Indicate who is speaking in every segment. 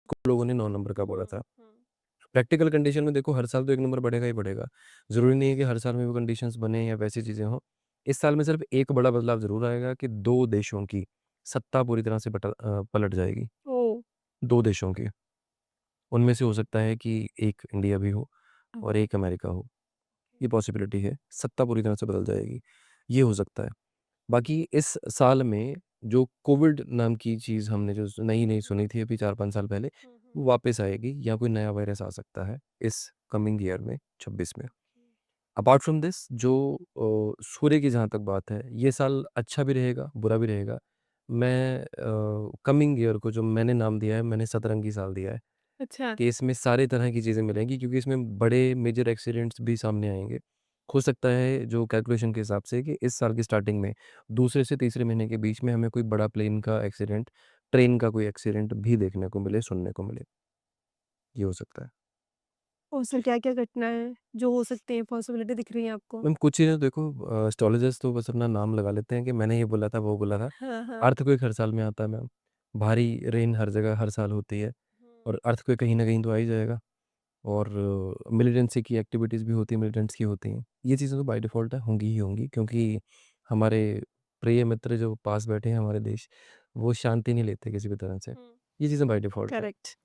Speaker 1: कुछ लोगों ने 9 नंबर का बोला
Speaker 2: हुँ,
Speaker 1: था।
Speaker 2: हुँ।
Speaker 1: प्रैक्टिकल कंडीशन में देखो हर साल तो 1 नंबर बढ़ेगा ही बढ़ेगा। ज़रूरी नहीं है कि हर साल में वो कंडीशंस बने या वैसी चीज़ें हों। इस साल में सिर्फ़ एक बड़ा बदलाव ज़रूर आएगा कि 2 देशों की सत्ता पूरी तरह से पलट जाएगी।
Speaker 2: ओह!
Speaker 1: 2 देशों की। उनमें से हो सकता है कि एक इंडिया भी हो और
Speaker 2: ओके।
Speaker 1: एक अमेरिका हो। ये पॉसिबिलिटी है। सत्ता पूरी तरह से बदल जाएगी। ये हो सकता है। बाकी इस साल में जो कोविड नाम की चीज़ हमने जो नई-नई
Speaker 2: हुँ,
Speaker 1: सुनी थी अभी 4-5 साल पहले,
Speaker 2: हुँ, हुँ।
Speaker 1: वो वापस आएगी या कोई नया वायरस आ सकता है इस कमिंग ईयर में 26 में।
Speaker 2: ओके।
Speaker 1: अपार्ट फ्रॉम दिस जो सूर्य की जहाँ तक बात है, ये साल अच्छा भी रहेगा, बुरा भी रहेगा। मैं कमिंग ईयर को जो मैंने नाम दिया है, मैंने सतरंगी साल दिया है
Speaker 2: अच्छा।
Speaker 1: कि इसमें सारे तरह की चीज़ें मिलेंगी क्योंकि इसमें बड़े मेजर एक्सीडेंट्स भी सामने आएँगे। हो सकता है जो कैलकुलेशन के हिसाब से कि इस साल की स्टार्टिंग में दूसरे से तीसरे महीने के बीच में हमें कोई बड़ा प्लेन का एक्सीडेंट, ट्रेन का कोई एक्सीडेंट भी देखने को मिले, सुनने को मिले। ये हो सकता है।
Speaker 2: और सर क्या-क्या घटनाएँ जो हो सकती हैं, पॉसिबिलिटी दिख रही है आपको?
Speaker 1: मैम कुछ चीज़ें देखो एस्ट्रोलॉजर्स तो बस अपना नाम लगा लेते हैं कि मैंने ये बोला था, वो बोला था।
Speaker 2: हाँ, हाँ।
Speaker 1: अर्थक्वेक हर साल में आता है मैम। भारी रेन हर जगह हर साल होती है
Speaker 2: हुँ।
Speaker 1: और अर्थक्वेक कहीं न कहीं तो आ ही जाएगा और मिलिटेंसी की एक्टिविटीज़ भी होती हैं, मिलिटेंट्स की होती हैं। ये चीज़ें तो बाय डिफ़ॉल्ट है, होंगी ही होंगी क्योंकि हमारे प्रिय मित्र जो पास बैठे हैं हमारे देश, वो शांति नहीं लेते किसी भी तरह से।
Speaker 2: हुँ।
Speaker 1: ये चीज़ें बाय डिफ़ॉल्ट है।
Speaker 2: करेक्ट।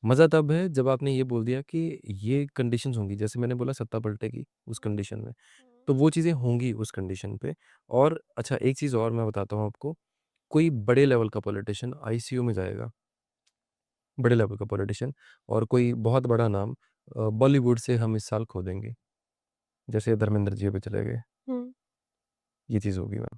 Speaker 1: मज़ा तब है जब आपने ये बोल दिया कि ये कंडीशंस होंगी, जैसे मैंने बोला सत्ता पलटेगी उस
Speaker 2: हुँ,
Speaker 1: कंडीशन में।
Speaker 2: हुँ।
Speaker 1: तो वो चीज़ें होंगी उस कंडीशन पे और अच्छा एक चीज़ और मैं बताता हूँ आपको, कोई बड़े लेवल का पॉलिटिशियन आईसीयू में जाएगा, बड़े लेवल का पॉलिटिशियन और कोई बहुत बड़ा नाम बॉलीवुड से हम इस साल खो देंगे, जैसे धर्मेंद्र जी अभी चले गए,
Speaker 2: हुँ।
Speaker 1: ये चीज़ होगी मैम।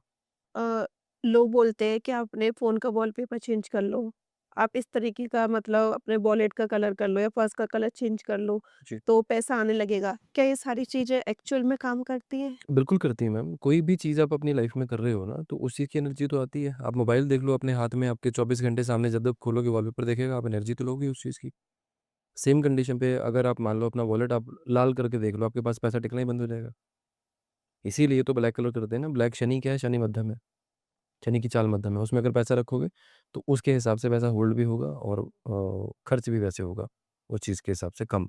Speaker 2: लोग बोलते हैं कि आप अपने फ़ोन का वॉलपेपर चेंज कर लो। आप इस तरीके का मतलब अपने वॉलेट का कलर कर लो या पर्स का कलर चेंज कर लो,
Speaker 1: जी।
Speaker 2: तो पैसा आने लगेगा। क्या ये सारी चीज़ें एक्चुअल में काम करती हैं?
Speaker 1: बिल्कुल करती है मैम, कोई भी चीज़ आप अपनी लाइफ़ में कर रहे हो ना, तो उस चीज़ की एनर्जी तो आती है। आप मोबाइल देख लो अपने हाथ में, आपके 24 घंटे सामने जब आप खोलोगे वॉलपेपर देखेगा, आप एनर्जी तो लोगे उस चीज़ की। सेम कंडीशन पे अगर आप मान लो अपना वॉलेट आप लाल करके देख लो, आपके पास पैसा टिकना ही बंद हो जाएगा। इसीलिए तो ब्लैक कलर करते हैं ना, ब्लैक शनि क्या है? शनि मध्यम है, शनि की चाल मध्यम है, उसमें अगर पैसा रखोगे, तो उसके हिसाब से पैसा होल्ड भी होगा और खर्च भी वैसे होगा, उस चीज़ के हिसाब से कम।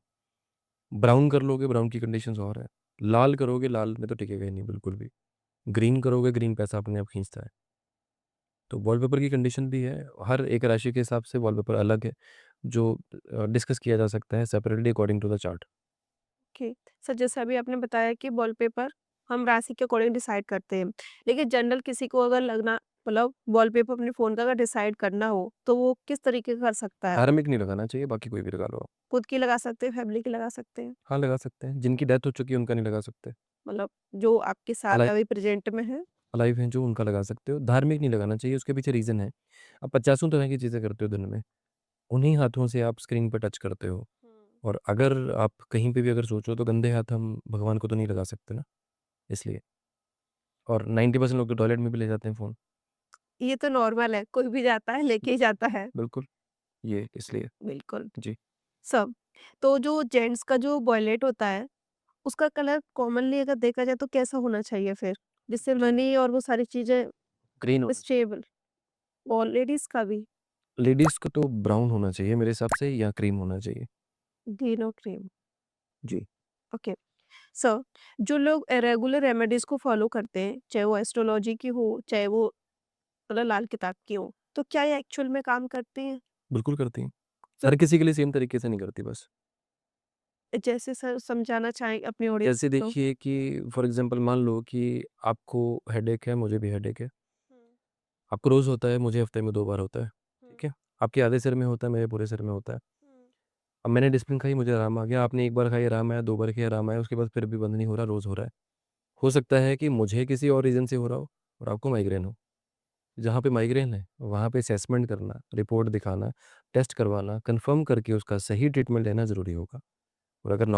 Speaker 1: ब्राउन कर लोगे, ब्राउन की कंडीशंस और है। लाल करोगे, लाल में तो टिकेगा ही नहीं बिल्कुल भी। ग्रीन करोगे, ग्रीन पैसा अपने आप खींचता है। तो वॉलपेपर की कंडीशन भी है, हर एक राशि के हिसाब से वॉलपेपर अलग है, जो डिस्कस किया जा सकता है separately according to the chart.
Speaker 2: Okay. Sir जैसे अभी आपने बताया कि वॉलपेपर हम राशि के अकॉर्डिंग डिसाइड करते हैं। लेकिन जनरल किसी को अगर लगना मतलब वॉलपेपर अपने फ़ोन का अगर डिसाइड करना हो, तो वो किस तरीके का कर सकता है?
Speaker 1: धार्मिक नहीं लगाना चाहिए, बाकी कोई भी लगा लो आप।
Speaker 2: खुद की लगा सकते हैं, फैमिली की लगा सकते हैं?
Speaker 1: हाँ, लगा सकते हैं, जिनकी डेथ हो चुकी है उनका नहीं लगा सकते।
Speaker 2: मतलब जो आपके साथ
Speaker 1: अलाइ
Speaker 2: अभी प्रेज़ेंट में है?
Speaker 1: अलाइव हैं जो उनका लगा सकते हो, धार्मिक नहीं लगाना चाहिए, उसके पीछे रीज़न है। आप पचासों तरह की चीज़ें करते हो दिन में, उन्हीं हाथों से आप स्क्रीन पे टच करते हो
Speaker 2: हुँ।
Speaker 1: और अगर आप कहीं पे भी अगर सोचो तो गंदे हाथ हम भगवान को तो नहीं लगा सकते ना, इसलिए। और 90% लोग तो टॉयलेट में भी ले जाते हैं फ़ोन।
Speaker 2: ये तो नॉर्मल है, कोई भी जाता है, लेके ही जाता है।
Speaker 1: बिल्कुल, ये इसलिए।
Speaker 2: बिल्कुल,
Speaker 1: जी।
Speaker 2: सब। तो जो जेंट्स का जो वॉलेट होता है, उसका कलर कॉमनली अगर देखा जाए तो कैसा होना चाहिए फिर? जिससे मनी और वो सारी चीज़ें
Speaker 1: ग्रीन होना चाहिए।
Speaker 2: स्टेबल और लेडीज़ का भी
Speaker 1: लेडीज़ को तो ब्राउन होना चाहिए मेरे हिसाब से या क्रीम होना चाहिए।
Speaker 2: ग्रीन और क्रीम।
Speaker 1: जी।
Speaker 2: ओके। सो जो लोग रेगुलर रेमेडीज़ को फ़ॉलो करते हैं, चाहे वो एस्ट्रोलॉजी की हो, चाहे वो मतलब लाल किताब की हो, तो क्या ये एक्चुअल में काम करती हैं?
Speaker 1: बिल्कुल करती हैं। हर किसी के लिए सेम तरीके से नहीं करती बस।
Speaker 2: जैसे सर समझाना चाहें अपनी ऑडियंस
Speaker 1: जैसे
Speaker 2: को?
Speaker 1: देखिए कि फॉर एग्ज़ाम्पल मान लो कि आपको हेडेक है, मुझे भी हेडेक है।
Speaker 2: हुँ,
Speaker 1: आपको रोज़ होता है, मुझे हफ़्ते में 2 बार होता है,
Speaker 2: हुँ,
Speaker 1: ठीक है? आपके आधे सिर में होता है, मेरे पूरे सिर में होता है।
Speaker 2: हुँ।
Speaker 1: अब मैंने डिस्पिन खाई, मुझे आराम आ गया, आपने 1 बार खाई आराम आया, 2 बार खाई आराम आया, उसके बाद फिर भी बंद नहीं हो रहा, रोज़ हो रहा है। हो सकता है कि मुझे किसी और रीज़न से हो रहा हो और आपको माइग्रेन हो। जहाँ पे माइग्रेन है, वहाँ पे असेसमेंट करना, रिपोर्ट दिखाना, टेस्ट करवाना, कन्फर्म करके उसका सही ट्रीटमेंट लेना ज़रूरी होगा और अगर